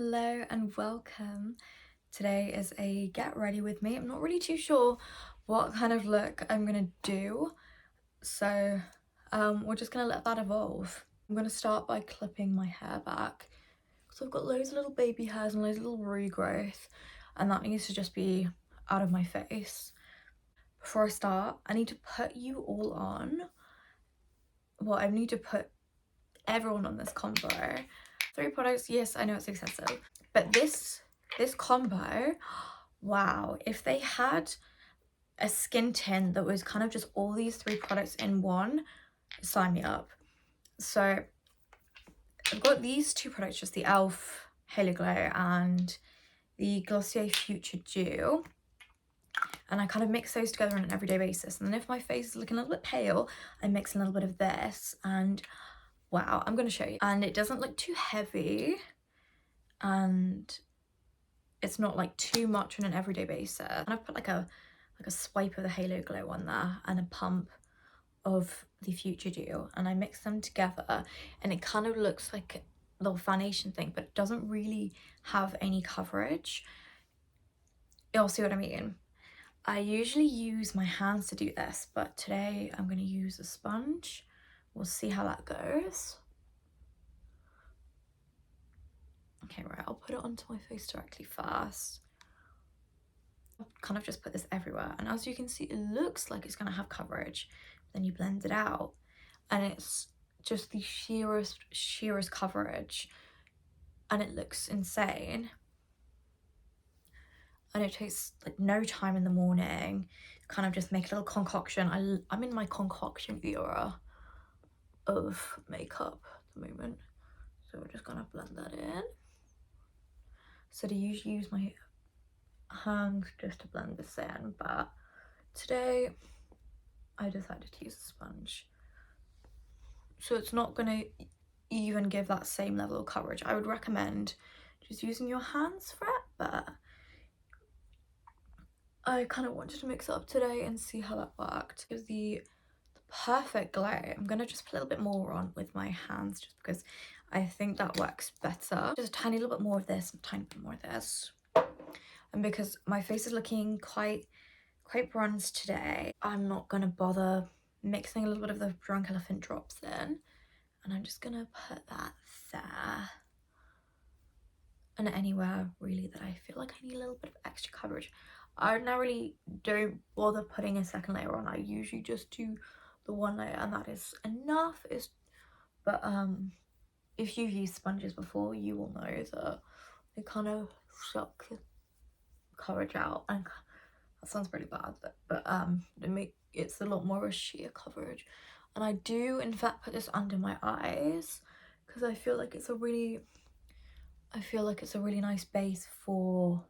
Hello and welcome. Today is a get ready with me. I'm not really too sure what kind of look I'm gonna do, so we're just gonna let that evolve. I'm gonna start by clipping my hair back because I've got loads of little baby hairs and loads of little regrowth, and that needs to just be out of my face. Before I start, I need to put you all on. Well, I need to put everyone on this combo. 3 products, yes, I know it's excessive, but this combo, wow, if they had a skin tint that was kind of just all these 3 products in one, sign me up. So I've got these 2 products, just the e.l.f. Halo Glow and the Glossier Future Dew, and I kind of mix those together on an everyday basis. And then if my face is looking a little bit pale, I mix a little bit of this, and wow, I'm going to show you. And it doesn't look too heavy, and it's not like too much on an everyday basis. And I've put like a swipe of the Halo Glow on there and a pump of the Future Dew, and I mix them together, and it kind of looks like a little foundation thing, but it doesn't really have any coverage. You'll see what I mean. I usually use my hands to do this, but today I'm going to use a sponge. We'll see how that goes. Okay, right, I'll put it onto my face directly first. I'll kind of just put this everywhere, and as you can see, it looks like it's going to have coverage. Then you blend it out, and it's just the sheerest coverage, and it looks insane. And it takes like no time in the morning. Kind of just make a little concoction. I'm in my concoction era of makeup at the moment, so we're just gonna blend that in. So I usually use my hands just to blend this in, but today I decided to use a sponge, so it's not gonna even give that same level of coverage. I would recommend just using your hands for it, but I kind of wanted to mix it up today and see how that worked. Gives the perfect glow. I'm gonna just put a little bit more on with my hands just because I think that works better. Just a tiny little bit more of this, a tiny bit more of this. And because my face is looking quite bronzed today, I'm not gonna bother mixing a little bit of the Drunk Elephant drops in, and I'm just gonna put that there and anywhere really that I feel like I need a little bit of extra coverage. I now really don't bother putting a second layer on. I usually just do the one layer, and that is enough. But if you've used sponges before, you will know that they kind of suck coverage out, and that sounds really bad, but it's a lot more of a sheer coverage. And I do in fact put this under my eyes because I feel like it's a really nice base for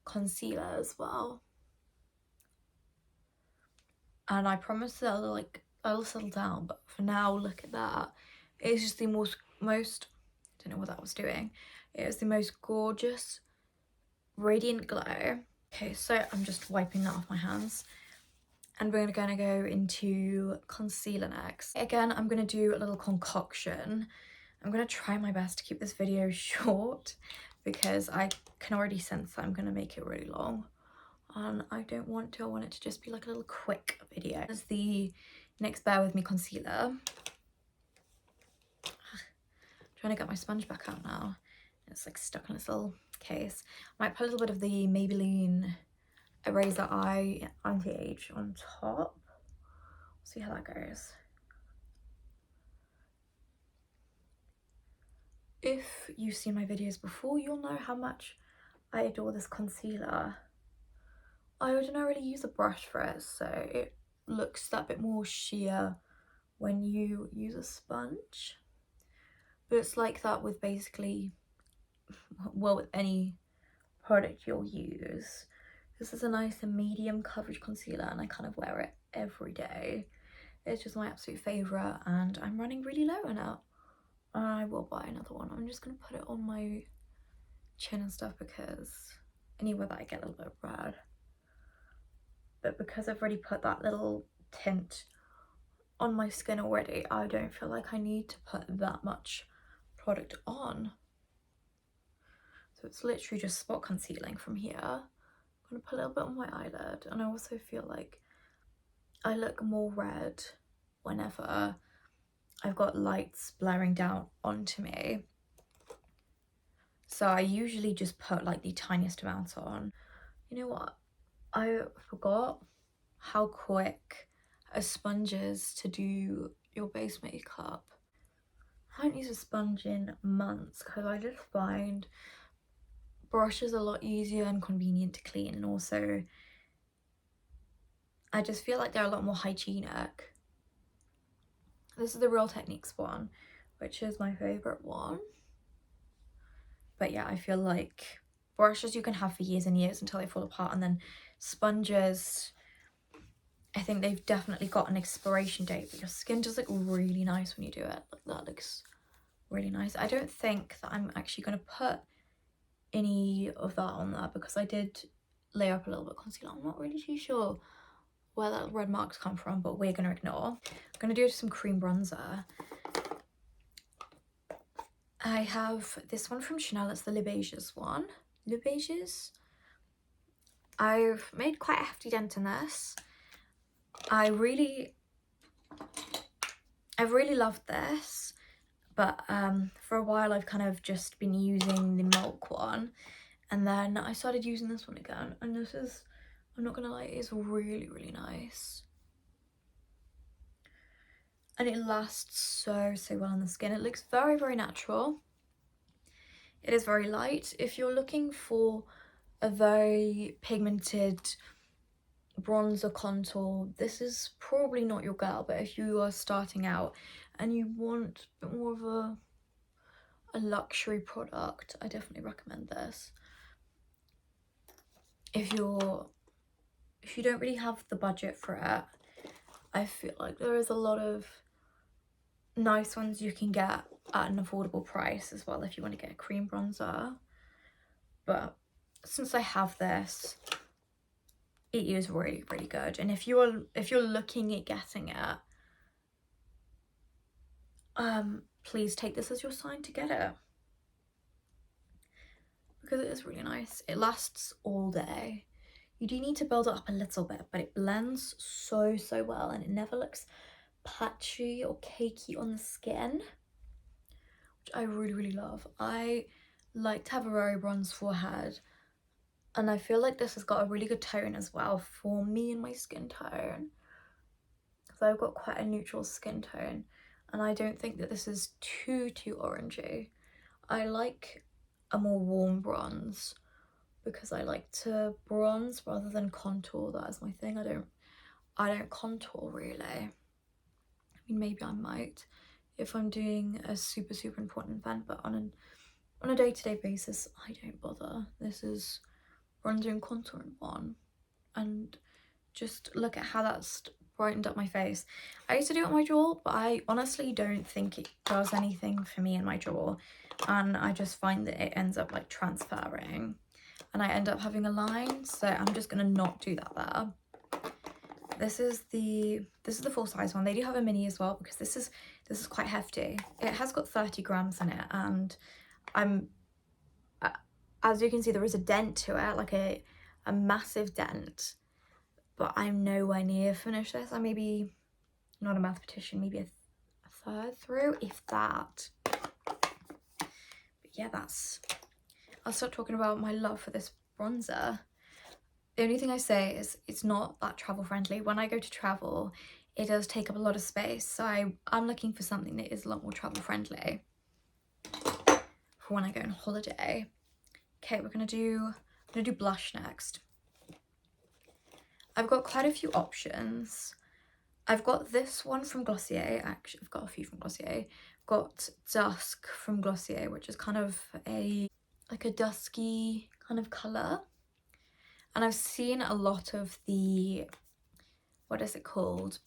concealer as well. And I promise that I'll settle down, but for now, look at that. It's just the most I don't know what that was doing. It was the most gorgeous radiant glow. Okay, so I'm just wiping that off my hands, and we're gonna go into concealer next. Again, I'm gonna do a little concoction. I'm gonna try my best to keep this video short because I can already sense that I'm gonna make it really long, and I don't want to. I want it to just be like a little quick video. As the NYX Bear With Me concealer. Trying to get my sponge back out now. It's like stuck in this little case. Might put a little bit of the Maybelline Eraser Eye Anti-Age on top. See how that goes. If you've seen my videos before, you'll know how much I adore this concealer. I ordinarily use a brush for it, so it looks that bit more sheer when you use a sponge. But it's like that with basically, well, with any product you'll use. This is a nice and medium coverage concealer, and I kind of wear it every day. It's just my absolute favourite, and I'm running really low on it. I will buy another one. I'm just going to put it on my chin and stuff because anywhere that I get a little bit red. But because I've already put that little tint on my skin already, I don't feel like I need to put that much product on. So it's literally just spot concealing from here. I'm gonna put a little bit on my eyelid, and I also feel like I look more red whenever I've got lights blaring down onto me. So I usually just put like the tiniest amount on. You know what? I forgot how quick a sponge is to do your base makeup. I haven't used a sponge in months because I just find brushes a lot easier and convenient to clean, and also I just feel like they're a lot more hygienic. This is the Real Techniques one, which is my favourite one. But yeah, I feel like brushes you can have for years and years until they fall apart, and then sponges, I think they've definitely got an expiration date, but your skin does look really nice when you do it. Like, that looks really nice. I don't think that I'm actually going to put any of that on there because I did lay up a little bit of concealer. I'm not really too sure where that red marks come from, but we're going to ignore. I'm going to do some cream bronzer. I have this one from Chanel. It's the Le Beiges one. Le Beiges. I've made quite a hefty dent in this. I really loved this, but for a while I've kind of just been using the Milk one, and then I started using this one again, and this is, I'm not gonna lie, it's really nice, and it lasts so well on the skin. It looks very natural. It is very light. If you're looking for a very pigmented bronzer contour, this is probably not your girl. But if you are starting out and you want a bit more of a luxury product, I definitely recommend this. If you don't really have the budget for it, I feel like there is a lot of nice ones you can get at an affordable price as well if you want to get a cream bronzer. But since I have this, it is really good, and if you're looking at getting it, please take this as your sign to get it, because it is really nice. It lasts all day. You do need to build it up a little bit, but it blends so well, and it never looks patchy or cakey on the skin, which I really love. I like to have a very bronzed forehead, and I feel like this has got a really good tone as well for me and my skin tone. So I've got quite a neutral skin tone, and I don't think that this is too orangey. I like a more warm bronze because I like to bronze rather than contour. That is my thing. I don't contour really. I mean, maybe I might if I'm doing a super important event, but on a day-to-day basis, I don't bother. This is bronzer and contour in one, and just look at how that's brightened up my face. I used to do it on my jaw, but I honestly don't think it does anything for me in my jaw, and I just find that it ends up like transferring and I end up having a line, so I'm just gonna not do that there. This is the full size one. They do have a mini as well, because this is quite hefty. It has got 30 grams in it, and as you can see, there is a dent to it, like a massive dent, but I'm nowhere near finished this. I'm maybe not a mathematician, maybe a third through, if that. But yeah, I'll start talking about my love for this bronzer. The only thing I say is it's not that travel friendly. When I go to travel, it does take up a lot of space, so I'm looking for something that is a lot more travel friendly for when I go on holiday. Okay, we're gonna do blush next. I've got quite a few options. I've got this one from Glossier. Actually, I've got a few from Glossier. Got Dusk from Glossier, which is kind of like a dusky kind of colour. And I've seen a lot of the, what is it called?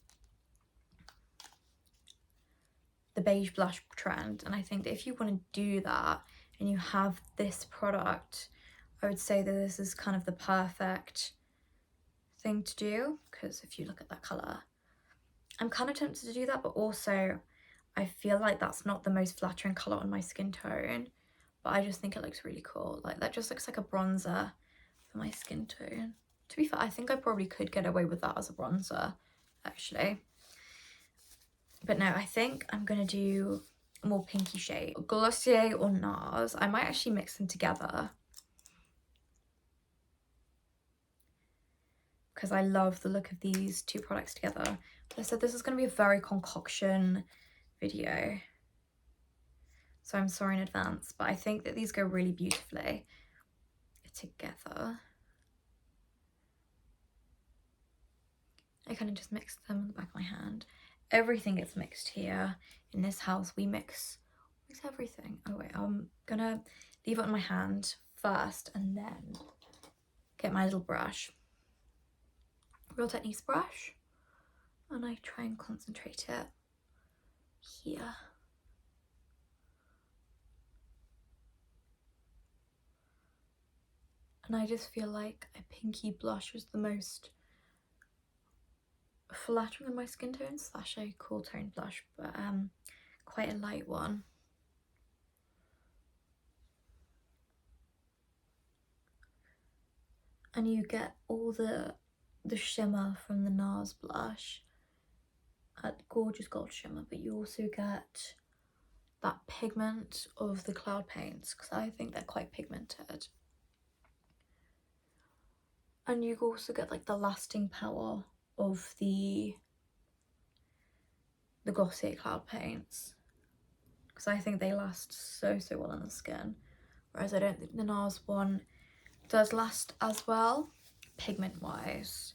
The beige blush trend. And I think that if you want to do that and you have this product, I would say that this is kind of the perfect thing to do, because if you look at that colour, I'm kind of tempted to do that, but also I feel like that's not the most flattering colour on my skin tone. but I just think it looks really cool. Like, that just looks like a bronzer for my skin tone. To be fair, I think I probably could get away with that as a bronzer, actually. But no, I think I'm gonna do a more pinky shade. Glossier or Nars. I might actually mix them together, because I love the look of these two products together. But I said this is going to be a very concoction video, so I'm sorry in advance, but I think that these go really beautifully together. I kind of just mix them on the back of my hand. Everything gets mixed here. In this house, we mix everything. Oh wait, I'm gonna leave it on my hand first and then get my little brush. Real Techniques brush, and I try and concentrate it here. And I just feel like a pinky blush was the most flattering on my skin tone, slash a cool tone blush, but quite a light one. And you get all the shimmer from the Nars blush, that gorgeous gold shimmer, but you also get that pigment of the cloud paints, because I think they're quite pigmented. And you also get like the lasting power of the Glossier cloud paints, because I think they last so well on the skin, whereas I don't think the Nars one does last as well pigment wise.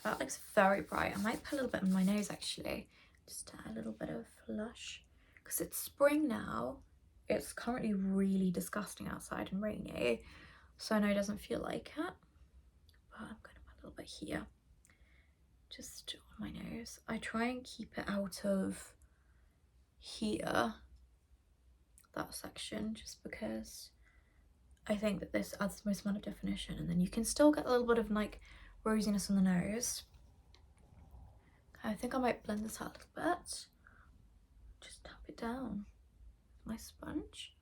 That looks very bright. I might put a little bit on my nose actually, just to add a little bit of flush, because it's spring now. It's currently really disgusting outside and rainy, so I know it doesn't feel like it, but I'm going to put a little bit here, just on my nose. I try and keep it out of here, that section, just because I think that this adds the most amount of definition, and then you can still get a little bit of like rosiness on the nose. I think I might blend this out a little bit. Just tap it down with my sponge.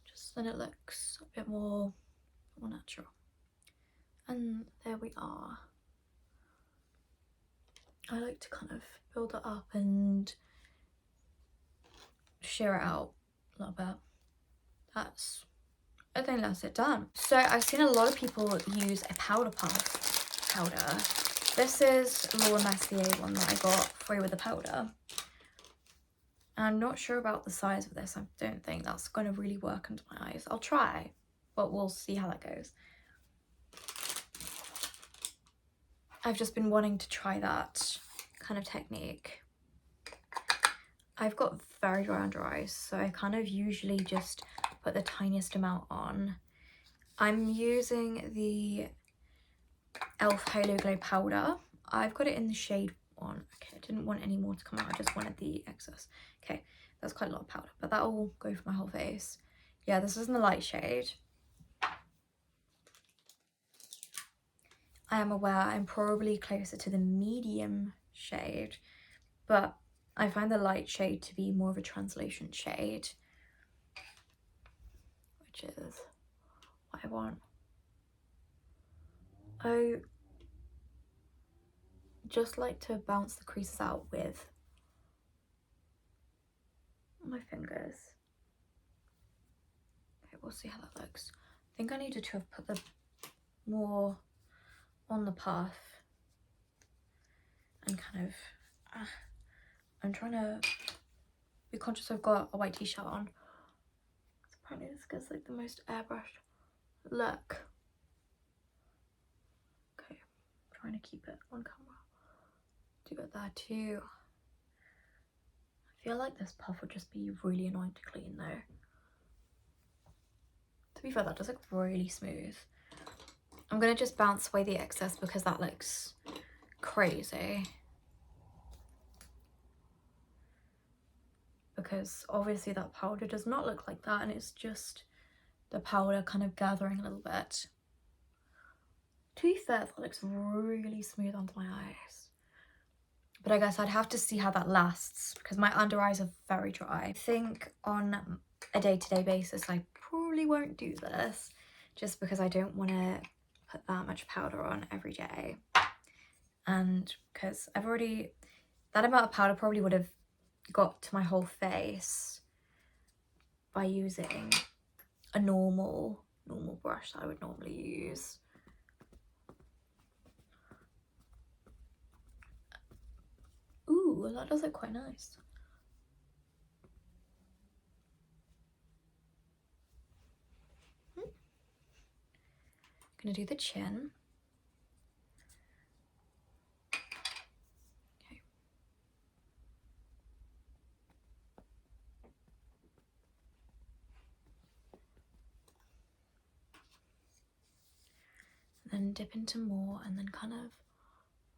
Just then it looks a bit more natural. And there we are. I like to kind of build it up and sheer it out a little bit. I think that's it done. So I've seen a lot of people use a powder puff powder. This is Laura Mercier one that I got free with the powder. And I'm not sure about the size of this. I don't think that's going to really work under my eyes. I'll try, but we'll see how that goes. I've just been wanting to try that kind of technique. I've got very dry under eyes, so I kind of usually just put the tiniest amount on. I'm using the e.l.f. Halo Glow powder. I've got it in the shade 1. Okay, I didn't want any more to come out. I just wanted the excess. Okay, that's quite a lot of powder, but that will go for my whole face. Yeah, this is in the light shade. I am aware I'm probably closer to the medium shade, but I find the light shade to be more of a translation shade, which is what I want. I just like to bounce the creases out with my fingers. Okay, we'll see how that looks. I think I needed to have put the more on the puff and kind of I'm trying to be conscious I've got a white t-shirt on. Apparently this gives like the most airbrushed look. Okay, I'm trying to keep it on camera. Do it there too. I feel like this puff would just be really annoying to clean though. To be fair, that does look really smooth. I'm gonna just bounce away the excess because that looks crazy. Because obviously that powder does not look like that, and it's just the powder kind of gathering a little bit. To be fair, that looks really smooth under my eyes. but I guess I'd have to see how that lasts because my under eyes are very dry. I think on a day-to-day basis I probably won't do this just because I don't want to put that much powder on every day, and because I've already, that amount of powder probably would have got to my whole face by using a normal brush that I would normally use. Ooh, that does look quite nice. Gonna do the chin. Okay. Then dip into more and then kind of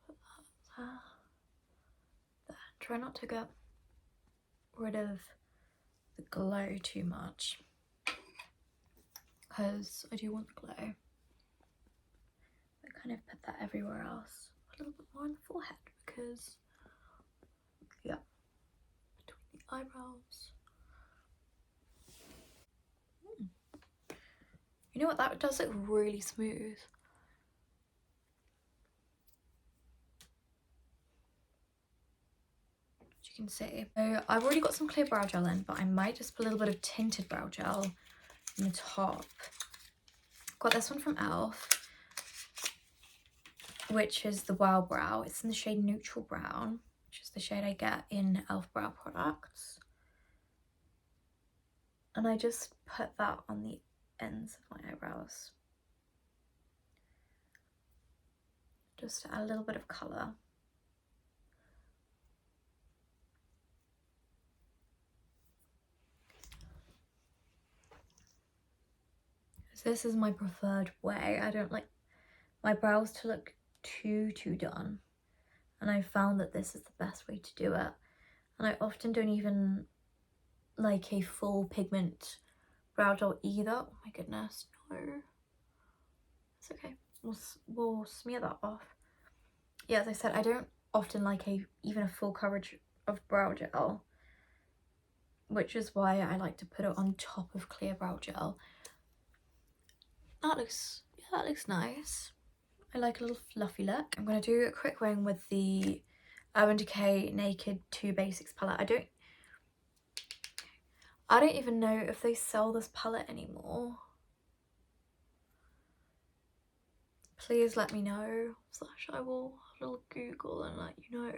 put that there. Try not to get rid of the glow too much because I do want the glow. But kind of put that everywhere else. A little bit more on the forehead because, yeah, between the eyebrows. You know what, that does look really smooth. As you can see. So I've already got some clear brow gel in, but I might just put a little bit of tinted brow gel on the top. Got this one from e.l.f., which is the Wow Brow. It's in the shade Neutral Brown, which is the shade I get in e.l.f. brow products. And I just put that on the ends of my eyebrows. Just to add a little bit of colour. So this is my preferred way. I don't like my brows to look too done. And I found that this is the best way to do it. And I often don't even like a full pigment brow gel either. Oh my goodness, no. It's okay. We'll smear that off. Yeah, as I said, I don't often like even a full coverage of brow gel, which is why I like to put it on top of clear brow gel. That looks nice. I like a little fluffy look. I'm going to do a quick wing with the Urban Decay Naked 2 Basics palette. I don't even know if they sell this palette anymore. Please let me know, / I will have a little Google and let you know.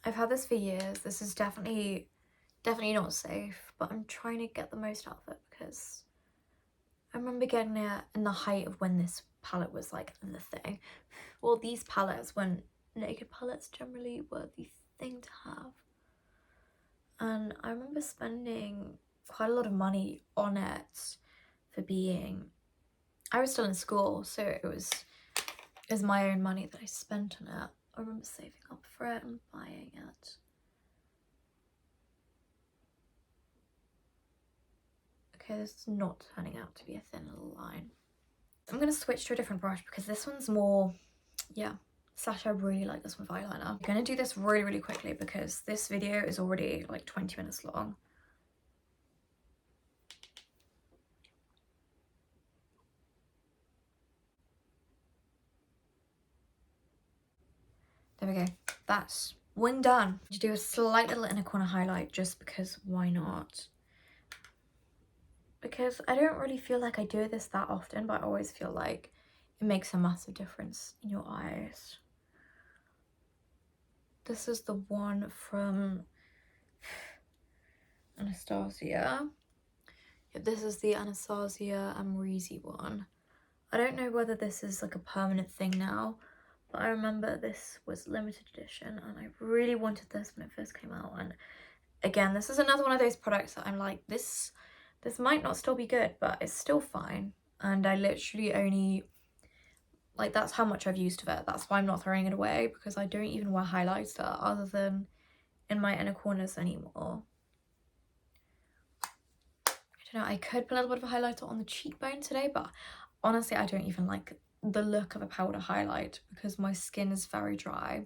I've had this for years. This is definitely not safe, but I'm trying to get the most out of it because I remember getting it in the height of when this palette was like the thing. Well, these palettes, when naked palettes generally were the thing to have. And I remember spending quite a lot of money on it for being, I was still in school, so it was my own money that I spent on it. I remember saving up for it and buying it. Okay, this is not turning out to be a thin little line. I'm going to switch to a different brush because this one's more, yeah, I really like this one for eyeliner. I'm going to do this really quickly because this video is already like 20 minutes long. There we go. That's wing done. To do a slight little inner corner highlight just because why not? Because I don't really feel like I do this that often, but I always feel like it makes a massive difference in your eyes. This is the one from Anastasia. Yeah, this is the Anastasia Amrezy one. I don't know whether this is like a permanent thing now, but I remember this was limited edition and I really wanted this when it first came out. And again, this is another one of those products that I'm like, this might not still be good, but it's still fine. And I literally only, like, that's how much I've used of it. That's why I'm not throwing it away, because I don't even wear highlighter other than in my inner corners anymore. I don't know, I could put a little bit of a highlighter on the cheekbone today, but honestly I don't even like the look of a powder highlight because my skin is very dry.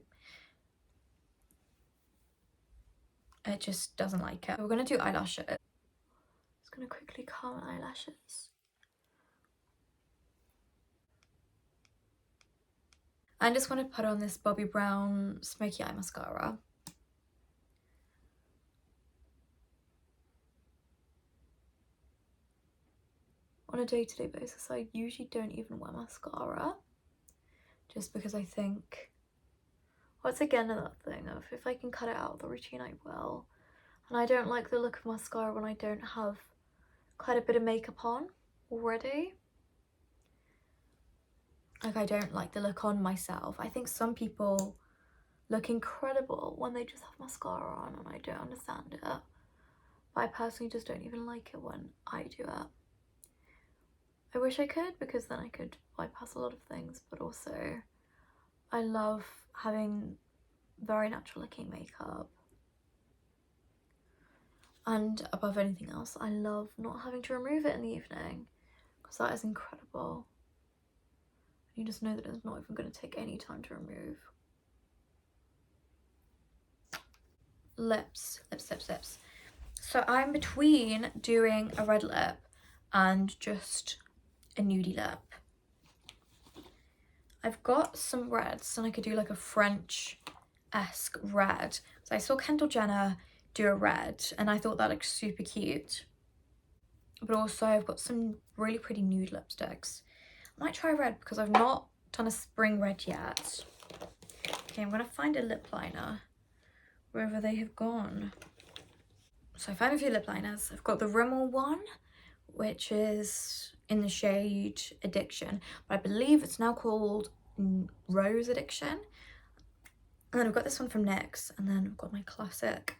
It just doesn't like it. We're gonna do eyelashes. Just gonna quickly curl my eyelashes. I just want to put on this Bobbi Brown Smoky Eye Mascara. On a day-to-day basis, I usually don't even wear mascara. Just because I think, well, it's again that thing of if I can cut it out of the routine, I will. And I don't like the look of mascara when I don't have quite a bit of makeup on already. Like, I don't like the look on myself. I think some people look incredible when they just have mascara on, and I don't understand it. But I personally just don't even like it when I do it. I wish I could, because then I could bypass a lot of things, but also I love having very natural looking makeup. And above anything else, I love not having to remove it in the evening, because that is incredible. You just know that it's not even going to take any time to remove. Lips. So I'm between doing a red lip and just a nudie lip. I've got some reds and I could do like a French-esque red. So I saw Kendall Jenner do a red and I thought that looked super cute. But also I've got some really pretty nude lipsticks. I might try red because I've not done a spring red yet. Okay, I'm gonna find a lip liner wherever they have gone. So I found a few lip liners. I've got the Rimmel one, which is in the shade Addiction, but I believe it's now called Rose Addiction. And then I've got this one from NYX, and then I've got my classic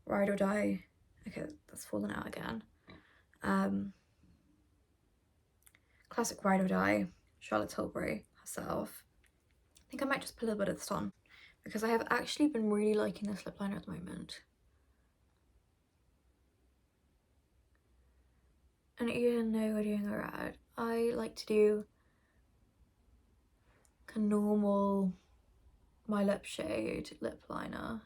Ride or Die. Okay, that's fallen out again. Classic Ride or Die, Charlotte Tilbury herself. I think I might just put a little bit of this on because I have actually been really liking this lip liner at the moment. And even though we're doing a red, I like to do a normal my lip shade lip liner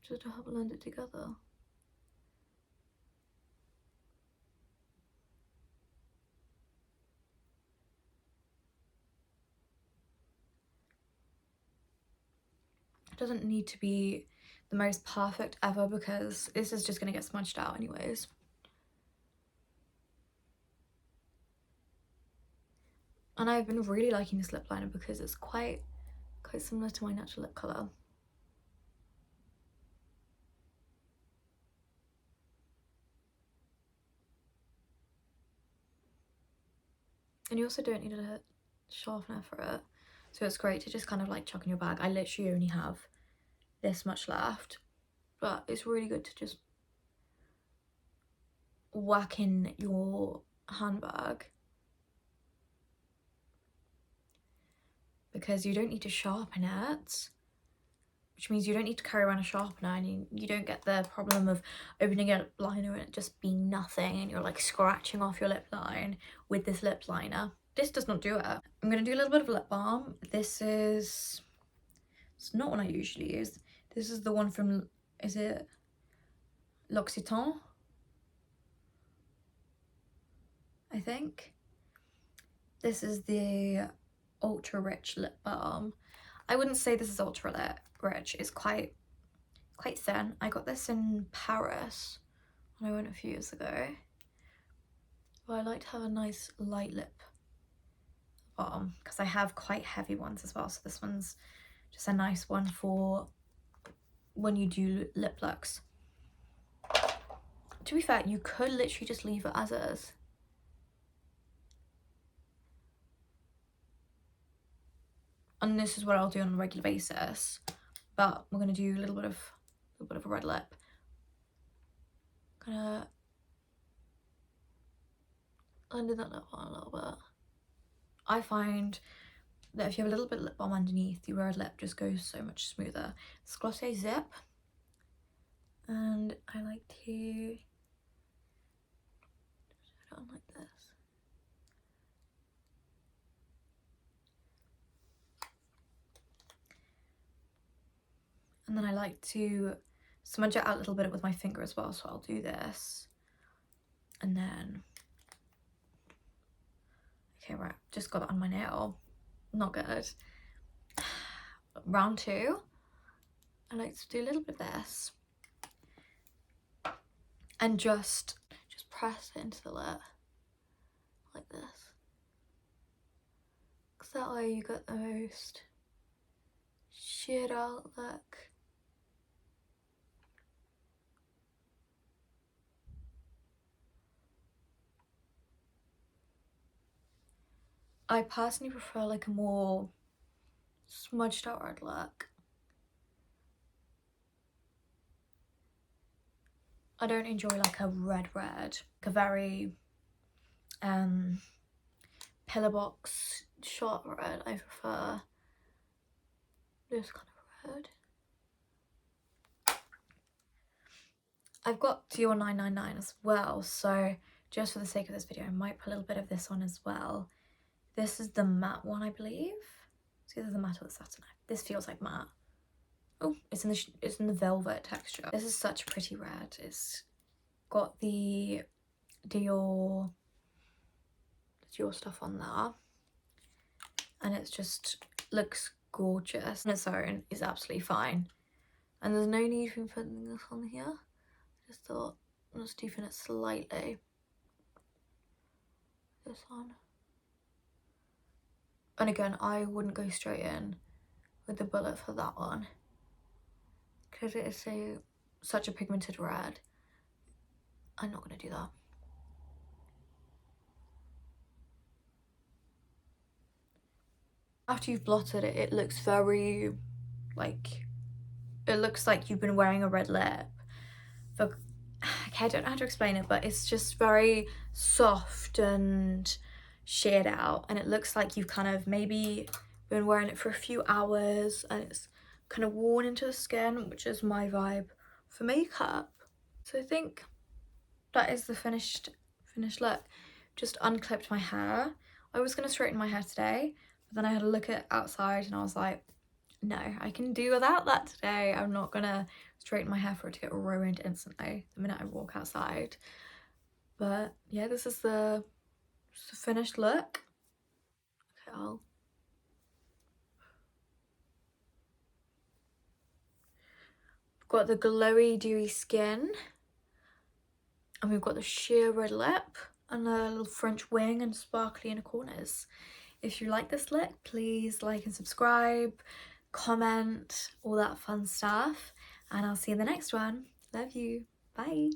just to help blend it together. It doesn't need to be the most perfect ever because this is just going to get smudged out anyways. And I've been really liking this lip liner because it's quite similar to my natural lip colour. And you also don't need a sharpener for it, so it's great to just kind of like chuck in your bag. I literally only have this much left, but it's really good to just whack in your handbag because you don't need to sharpen it, which means you don't need to carry around a sharpener, and you don't get the problem of opening a lip liner and it just being nothing and you're like scratching off your lip line with this lip liner. This does not do it. I'm going to do a little bit of lip balm. It's not one I usually use. This is the one from, is it L'Occitane? I think. This is the ultra rich lip balm. I wouldn't say this is ultra rich. It's quite thin. I got this in Paris when I went a few years ago. But I like to have a nice light lip balm because I have quite heavy ones as well. So this one's just a nice one for when you do lip looks. To be fair, you could literally just leave it as is. And this is what I'll do on a regular basis, but we're gonna do a little bit of a red lip. Gonna under that lip on a little bit. I find that if you have a little bit of lip balm underneath, your red lip just goes so much smoother. It's Glossier Zip, and I like to put it on like this. And then I like to smudge it out a little bit with my finger as well, so I'll do this. And then, okay, right, just got that on my nail. Not good. Round 2, I like to do a little bit of this. And just press it into the lip. Like this. Because that way you get the most sheared out look. I personally prefer like a more smudged out red look. I don't enjoy like a red, like a very pillar box shot red. I prefer this kind of red. I've got Dior 999 as well, so just for the sake of this video I might put a little bit of this on as well. This is the matte one, I believe. It's either the matte or the satin. This feels like matte. Oh, it's in the velvet texture. This is such a pretty red. It's got the Dior stuff on there, and it's just looks gorgeous on its own. Is absolutely fine, and there's no need for putting this on here. I just thought I'll just deepen it slightly. This one, and again I wouldn't go straight in with the bullet for that one because it is such a pigmented red. I'm not going to do that. After you've blotted it, it looks very, like, it looks like you've been wearing a red lip. Okay, I don't know how to explain it, but it's just very soft and sheared out, and it looks like you've kind of maybe been wearing it for a few hours and it's kind of worn into the skin, which is my vibe for makeup. So I think that is the finished look. Just unclipped my hair. I was gonna straighten my hair today, but then I had a look at outside and I was like, no, I can do without that today. I'm not gonna straighten my hair for it to get ruined instantly the minute I walk outside. But yeah, this is the finished look. Okay, I've got the glowy, dewy skin, and we've got the sheer red lip and a little French wing and sparkly inner corners. If you like this look, please like and subscribe, comment, all that fun stuff, and I'll see you in the next one. Love you. Bye.